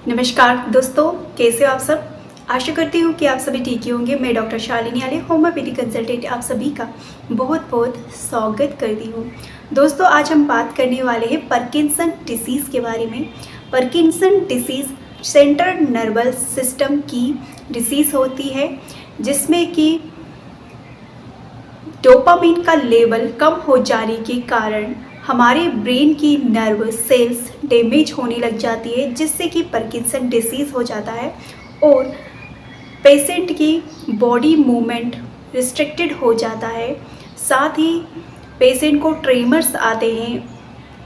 नमस्कार दोस्तों, कैसे हो आप सब। आशा करती हूँ कि आप सभी ठीक ही होंगे। मैं डॉक्टर शालिनी आले, होम्योपैथी कंसल्टेंट, आप सभी का बहुत बहुत स्वागत करती हूँ। दोस्तों, आज हम बात करने वाले हैं पार्किंसन डिसीज़ के बारे में। Parkinson disease central nervous system की डिसीज़ होती है, जिसमें कि डोपामिन का लेवल कम हो जाने के कारण हमारे ब्रेन की नर्व सेल्स डैमेज होने लग जाती है, जिससे कि पार्किंसन डिसीज़ हो जाता है और पेशेंट की बॉडी मूवमेंट रिस्ट्रिक्टेड हो जाता है। साथ ही पेशेंट को ट्रेमर्स आते हैं।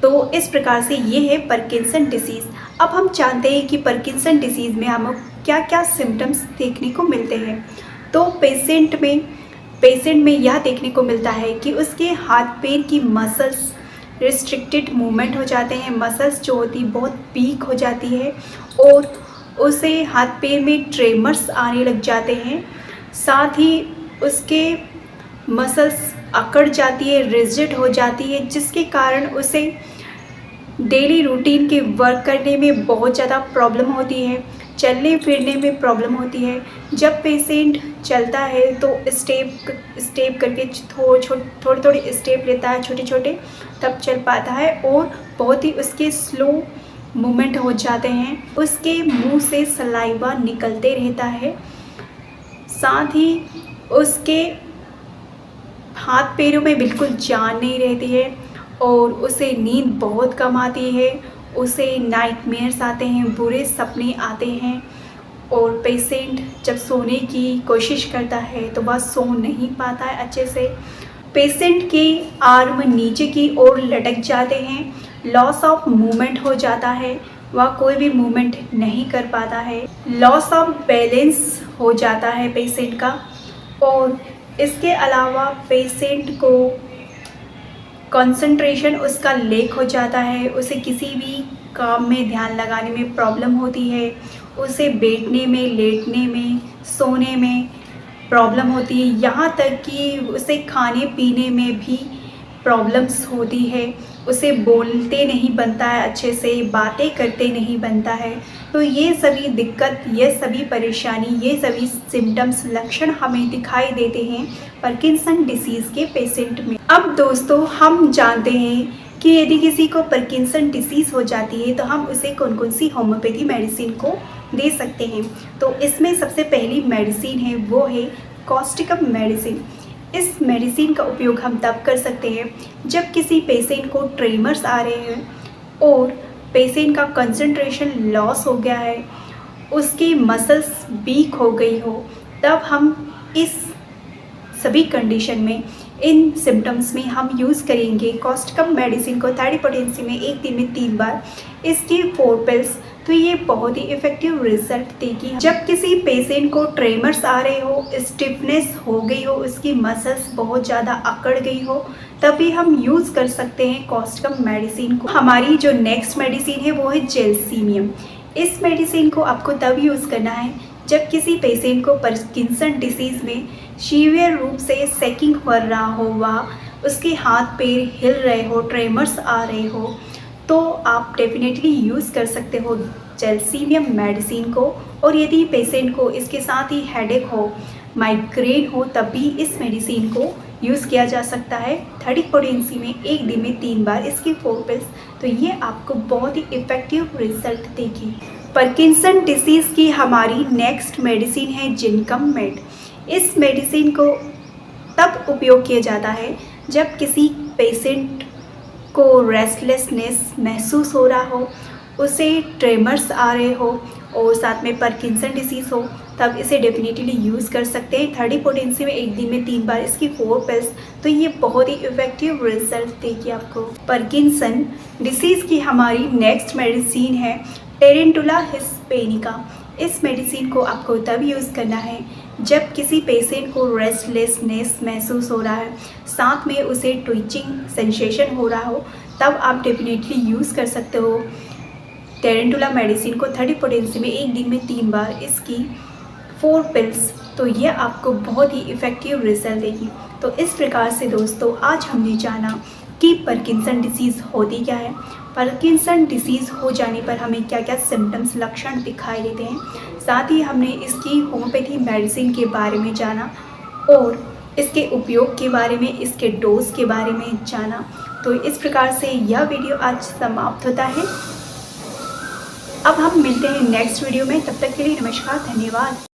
तो इस प्रकार से ये है पार्किंसन डिसीज़। अब हम जानते हैं कि पार्किंसन डिसीज़ में हमें क्या क्या सिम्टम्स देखने को मिलते हैं। तो पेशेंट में यह देखने को मिलता है कि उसके हाथ पैर की मसल्स रिस्ट्रिक्टेड मूवमेंट हो जाते हैं। मसल्स जो होती बहुत वीक हो जाती है और उसे हाथ पैर में ट्रेमर्स आने लग जाते हैं। साथ ही उसके मसल्स अकड़ जाती है, रिजिड हो जाती है, जिसके कारण उसे डेली रूटीन के वर्क करने में बहुत ज़्यादा प्रॉब्लम होती है, चलने फिरने में प्रॉब्लम होती है। जब पेशेंट चलता है तो स्टेप करके थोड़े स्टेप लेता है, छोटे छोटे, तब चल पाता है और बहुत ही उसके स्लो मूवमेंट हो जाते हैं। उसके मुंह से सलाइवा निकलते रहता है। साथ ही उसके हाथ पैरों में बिल्कुल जान नहीं रहती है और उसे नींद बहुत कम आती है। उसे नाइटमेयर्स आते हैं, बुरे सपने आते हैं और पेशेंट जब सोने की कोशिश करता है तो वह सो नहीं पाता है अच्छे से। पेशेंट के आर्म नीचे की ओर लटक जाते हैं, लॉस ऑफ मूवमेंट हो जाता है, वह कोई भी मूवमेंट नहीं कर पाता है, लॉस ऑफ बैलेंस हो जाता है पेशेंट का। और इसके अलावा पेशेंट को कंसंट्रेशन उसका लेक हो जाता है, उसे किसी भी काम में ध्यान लगाने में प्रॉब्लम होती है, उसे बैठने में, लेटने में, सोने में प्रॉब्लम होती है, यहाँ तक कि उसे खाने पीने में भी प्रॉब्लम्स होती है। उसे बोलते नहीं बनता है अच्छे से, बातें करते नहीं बनता है। तो ये सभी दिक्कत, ये सभी परेशानी, ये सभी सिम्टम्स, लक्षण हमें दिखाई देते हैं पार्किंसन डिसीज़ के पेशेंट में। अब दोस्तों, हम जानते हैं कि यदि किसी को पार्किंसन डिसीज़ हो जाती है तो हम उसे कौन कौन सी होम्योपैथी मेडिसिन को दे सकते हैं। तो इसमें सबसे पहली मेडिसिन है वो है कॉस्टिकम मेडिसिन। इस मेडिसिन का उपयोग हम तब कर सकते हैं जब किसी पेशेंट को ट्रेमर्स आ रहे हैं और पेशेंट का कंसंट्रेशन लॉस हो गया है, उसकी मसल्स वीक हो गई हो, तब हम इस सभी कंडीशन में, इन सिम्टम्स में हम यूज़ करेंगे कॉस्टिकम मेडिसिन को 30 पोटेंसी में 1 दिन में 3 बार, इसकी 4 पिल्स। तो ये बहुत ही इफ़ेक्टिव रिजल्ट देगी। जब किसी पेशेंट को ट्रेमर्स आ रहे हो, स्टिफनेस हो गई हो, उसकी मसल्स बहुत ज़्यादा अकड़ गई हो, तभी हम यूज़ कर सकते हैं कॉस्टिकम मेडिसिन को। हमारी जो नेक्स्ट मेडिसिन है वो है जेलसीमियम। इस मेडिसिन को आपको तब यूज़ करना है जब किसी पेशेंट को पार्किंसन डिसीज़ में सीवियर रूप से सेकिंग हो रहा हो, वह उसके हाथ पैर हिल रहे हो, ट्रेमर्स आ रहे हो, तो आप डेफिनेटली यूज़ कर सकते हो जेलसीमियम मेडिसिन को। और यदि पेशेंट को इसके साथ ही हेडेक हो, माइग्रेन हो, तब भी इस मेडिसिन को यूज़ किया जा सकता है 30 पोटेंसी में 1 दिन में 3 बार, इसकी 4 पिल्स। तो ये आपको बहुत ही इफ़ेक्टिव रिजल्ट देगी। पार्किंसन डिसीज़ की हमारी नेक्स्ट मेडिसिन है जिनकम मेड। इस मेडिसिन को तब उपयोग किया जाता है जब किसी पेशेंट को रेस्टलेसनेस महसूस हो रहा हो, उसे ट्रेमर्स आ रहे हो और साथ में पार्किंसन डिसीज़ हो, तब इसे डेफिनेटली यूज़ कर सकते हैं 30 पोटेंसी में 1 दिन में 3 बार, इसकी 4 पिल्स। तो ये बहुत ही इफ़ेक्टिव रिजल्ट देगी आपको। पार्किंसन डिसीज़ की हमारी नेक्स्ट मेडिसिन है टेरेंटुला हिस्पैनिका। इस मेडिसिन को आपको तब यूज़ करना है जब किसी पेशेंट को रेस्टलेसनेस महसूस हो रहा है, साथ में उसे ट्विचिंग सेंसेशन हो रहा हो, तब आप डेफिनेटली यूज़ कर सकते हो टेरेंटुला मेडिसिन को 30 पोटेंसी में 1 दिन में 3 बार, इसकी 4 पिल्स। तो ये आपको बहुत ही इफ़ेक्टिव रिजल्ट देगी। तो इस प्रकार से दोस्तों, आज हमने जाना कि पार्किंसन डिसीज़ होती क्या है, पार्किंसन डिसीज़ हो जाने पर हमें क्या-क्या सिम्पटम्स लक्षण दिखाई देते हैं। साथ ही हमने इसकी होम्योपैथी मेडिसिन के बारे में जाना और इसके उपयोग के बारे में, इसके डोज़ के बारे में जाना। तो इस प्रकार से यह वीडियो आज समाप्त होता है। अब हम मिलते हैं नेक्स्ट वीडियो में, तब तक के लिए नमस्कार, धन्यवाद।